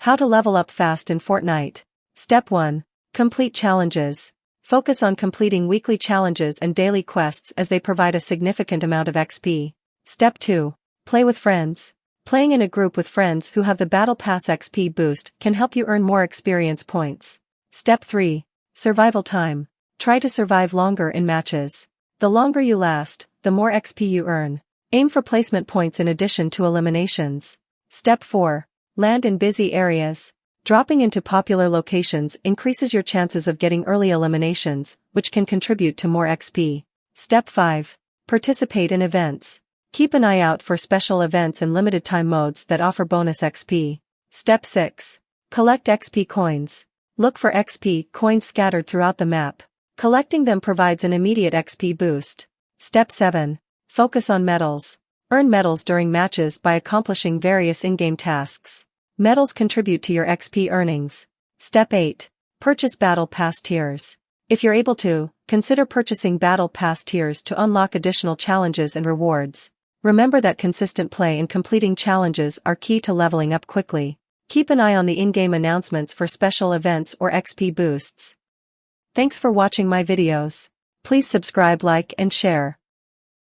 How to level up fast in Fortnite. Step 1. Complete challenges. Focus on completing weekly challenges and daily quests as they provide a significant amount of XP. Step 2. Play with friends. Playing in a group with friends who have the Battle Pass XP boost can help you earn more experience points. Step 3. Survival time. Try to survive longer in matches. The longer you last, the more XP you earn. Aim for placement points in addition to eliminations. Step 4. Land in busy areas. Dropping into popular locations increases your chances of getting early eliminations, which can contribute to more XP. Step 5. Participate in events. Keep an eye out for special events and limited time modes that offer bonus XP. Step 6. Collect XP coins. Look for XP coins scattered throughout the map. Collecting them provides an immediate XP boost. Step 7. Focus on medals. Earn medals during matches by accomplishing various in-game tasks. Medals contribute to your XP earnings. Step 8. Purchase Battle Pass tiers. If you're able to, consider purchasing Battle Pass tiers to unlock additional challenges and rewards. Remember that consistent play and completing challenges are key to leveling up quickly. Keep an eye on the in-game announcements for special events or XP boosts. Thanks for watching my videos. Please subscribe, like, and share.